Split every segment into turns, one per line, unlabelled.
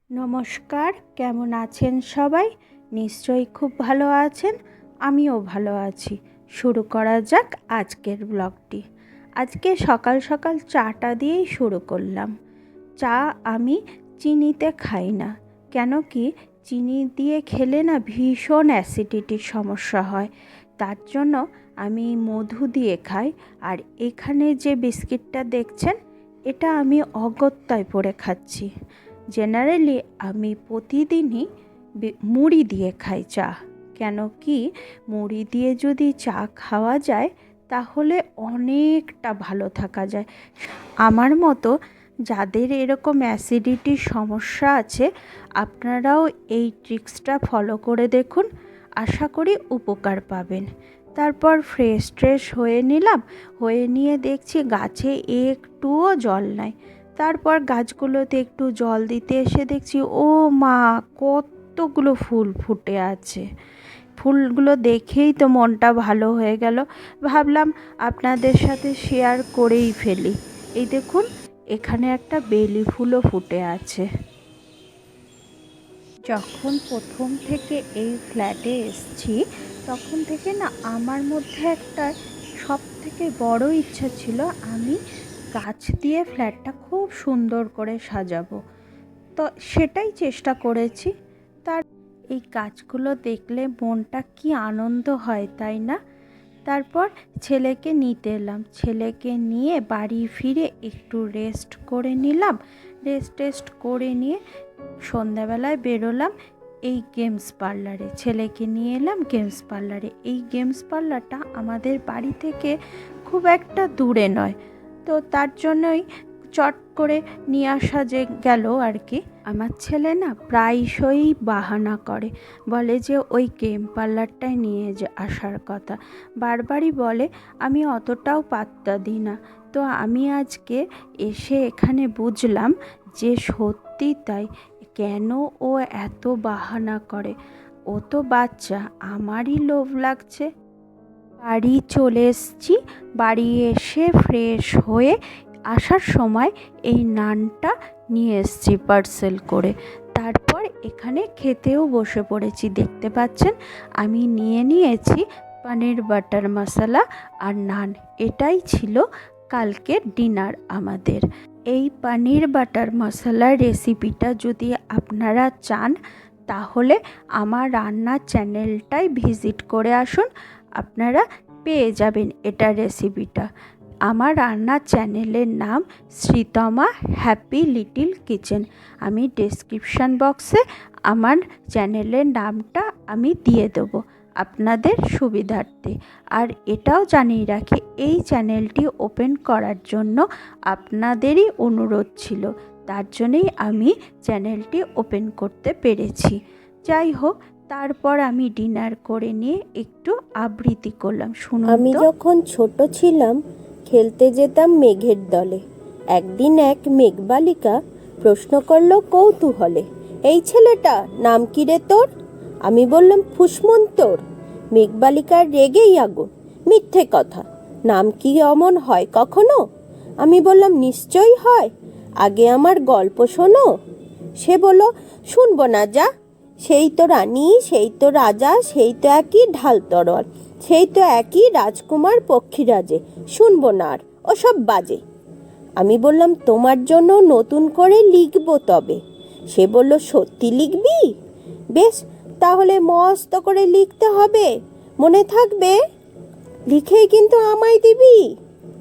নমস্কার, কেমন আছেন সবাই? নিশ্চয়ই খুব ভালো আছেন। আমিও ভালো আছি। শুরু করা যাক আজকের ব্লগটি। আজকে সকাল সকাল চাটা দিয়েই শুরু করলাম। চা আমি চিনিতে খাই না, কেন কি চিনি দিয়ে খেলে না ভীষণ অ্যাসিডিটির সমস্যা হয়। তার জন্য আমি মধু দিয়ে খাই। আর এখানে যে বিস্কিটটা দেখছেন, এটা আমি অগত্যায় পরে খাচ্ছি। জেনারেলি আমি প্রতিদিনই মুড়ি দিয়ে খাই চা, কেন কি মুড়ি দিয়ে যদি চা খাওয়া যায় তাহলে অনেকটা ভালো থাকা যায়। আমার মতো যাদের এরকম অ্যাসিডিটির সমস্যা আছে, আপনারাও এই ট্রিক্সটা ফলো করে দেখুন, আশা করি উপকার পাবেন। তারপর ফ্রেশ হয়ে নিলাম, হয়ে নিয়ে দেখছি গাছে একটুও জল নাই। তারপর গাছগুলোতে একটু জল দিতে এসে দেখছি ও মা, কতগুলো ফুল ফুটে আছে। ফুলগুলো দেখেই তো মনটা ভালো হয়ে গেল। ভাবলাম আপনাদের সাথে শেয়ার করেই ফেলি। এই দেখুন, এখানে একটা বেলি ফুলও ফুটে আছে। যখন প্রথম থেকে এই ফ্ল্যাটে এসেছি তখন থেকে না আমার মধ্যে একটা সব থেকে বড় ইচ্ছা ছিল, আমি গাছ দিয়ে ফ্ল্যাটটা খুব সুন্দর করে সাজাবো। তো সেটাই চেষ্টা করেছি। তার এই গাছগুলো দেখলে মনটা কি আনন্দ হয়, তাই না? তারপর ছেলেকে নিতে এলাম। ছেলেকে নিয়ে বাড়ি ফিরে একটু রেস্ট করে নিলাম। রেস্ট করে নিয়ে সন্ধ্যাবেলায় বেরোলাম এই গেমস পার্লারে। ছেলেকে নিয়ে এলাম গেমস পার্লারে। এই গেমস পার্লারটা আমাদের বাড়ি থেকে খুব একটা দূরে নয়, তো তার জন্যই চট করে নিয়ে আসা যে গেল আর কি। আমার ছেলে না প্রায়শই বাহানা করে, বলে যে ওই গেম পার্লারটায় নিয়ে আসার কথা। বারবারই বলে, আমি অতটাও পাত্তা দিই না। তো আমি আজকে এসে এখানে বুঝলাম যে সত্যি তাই, কেন ও এত বাহানা করে। ও তো বাচ্চা, আমারই লোভ লাগছে। বাড়ি চলে এসেছি। বাড়ি এসে ফ্রেশ হয়ে আসার সময় এই নানটা নিয়ে এসেছি পার্সেল করে। তারপর এখানে খেতেও বসে পড়েছি। দেখতে পাচ্ছেন আমি নিয়ে নিয়েছি পনির বাটার মশলা আর নান। এটাই ছিল কালকের ডিনার আমাদের। এই পনির বাটার মশলার রেসিপিটা যদি আপনারা চান তাহলে আমার রান্নার চ্যানেলটাই ভিজিট করে আসুন, আপনারা পেয়ে যাবেন এটা রেসিপিটা। আমার রান্নার চ্যানেলের নাম শ্রীতমা হ্যাপি লিটিল কিচেন। আমি ডেসক্রিপশান বক্সে আমার চ্যানেলের নামটা আমি দিয়ে দেবো আপনাদের সুবিধার্থে। আর এটাও জানিয়ে রাখি, এই চ্যানেলটি ওপেন করার জন্য আপনাদেরই অনুরোধ ছিল, তার জন্যই আমি চ্যানেলটি ওপেন করতে পেরেছি। যাই হোক, তারপর আমি ডিনার করে নিয়ে একটু আবৃত্তি করলাম, শুনুন।
আমি যখন ছোট ছিলাম খেলতে যেতাম মেঘের দলে। একদিন এক মেঘবালিকা প্রশ্ন করল কৌতূহলে, এই ছেলেটা নাম কি রে তোর? আমি বললাম ফুসমন্তর। মেঘবালিকার রেগেই আগুন, মিথ্যে কথা, নাম কি অমন হয় কখনো? আমি বললাম নিশ্চয়ই হয়, আগে আমার গল্প শোনো। সে বলল শুনবো না, যা, সেই তো রানী, সেই তো রাজা, সেই তো একই ঢাল তরোয়াল, সেই তো একই রাজকুমার পক্ষীরাজে, শুনবো না আর, ওসব বাজে। আমি বললাম তোমার জন্য নতুন করে লিখবো তবে। সে বলল সত্যি লিখবি? বেশ, তাহলে মস্ত করে লিখতে হবে, মনে থাকবে, লিখেই কিন্তু আমায় দিবি।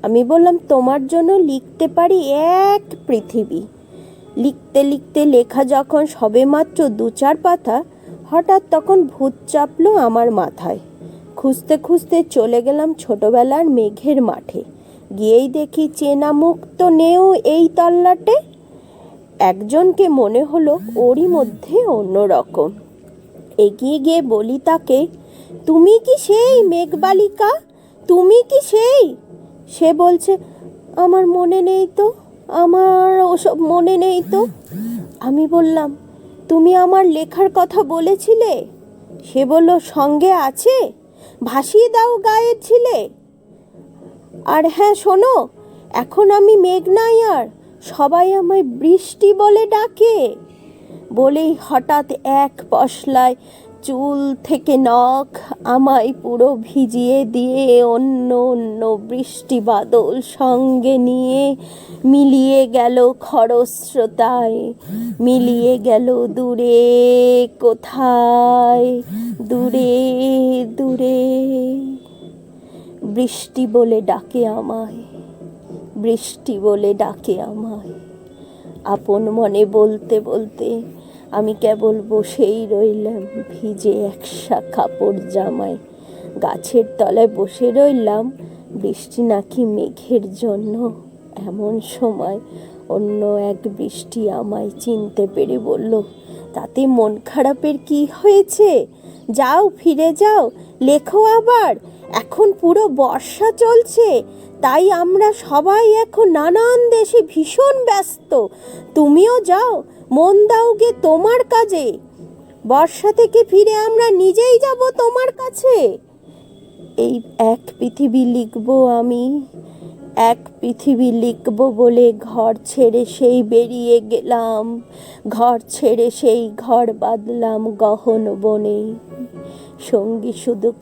আমি বললাম তোমার জন্য লিখতে পারি এক পৃথিবী। লিখতে লিখতে লেখা যখন সবেমাত্র 2-4 পাতা, হঠাৎ তখন ভূত চাপলো আমার মাথায়। খুঁজতে খুঁজতে চলে গেলাম ছোটবেলার মেঘের মাঠে। গিয়েই দেখি চেনা মুখ তো নেও এই তল্লাটে। একজনকে মনে হলো ওরই মধ্যে অন্যরকম। এগিয়ে গিয়ে বলি তাকে, তুমি কি সেই মেঘবালিকা? তুমি কি সেই? সে বলছে, আমার মনে নেই তো, আমার ওসব মনে নেই তো। আমি বললাম, তুমি আমার লেখার কথা বলেছিলে? সে বলল সঙ্গে আছে, ভাসিয়ে দাও গায়ের ছিলে। আর হ্যাঁ শোনো, এখন আমি মেঘ নাই আর, সবাই আমায় বৃষ্টি বলে ডাকে। বলেই হঠাৎ এক পশলায় চুল থেকে নখ আমায় পুরো ভিজিয়ে দিয়ে অন্য অন্য বৃষ্টি বাদল সঙ্গে নিয়ে মিলিয়ে গেল খরস্রোতায়, মিলিয়ে গেল দূরে কোথায়, দূরে দূরে। বৃষ্টি বলে ডাকে আমায়, বৃষ্টি বলে ডাকে আমায়। আপন মনে বলতে বলতে আমি কেবল বসেই রইলাম ভিজে একসা কাপড় জামায়। গাছের তলায় বসে রইলাম, বৃষ্টি নাকি মেঘের জন্য। এমন সময় অন্য এক বৃষ্টি আমায় চিনতে পেরে বলল, তাতে মন খারাপের কি হয়েছে? যাও, ফিরে যাও, লেখো আবার। এখন পুরো বর্ষা চলছে, তাই আমরা সবাই এখন নানান দেশে ভীষণ ব্যস্ত। তুমিও যাও, মন দাও গে তোমার কাজে। বর্ষা থেকে ফিরে আমরা নিজেই যাব তোমার কাছে। এই এক পৃথিবী লিখবো আমি, এক পৃথিবী লিখবো বলে ঘর ছেড়ে সেই বেরিয়ে গেলাম। ঘর ছেড়ে সেই ঘর বাঁধলাম গহন বনে। সঙ্গী শুধু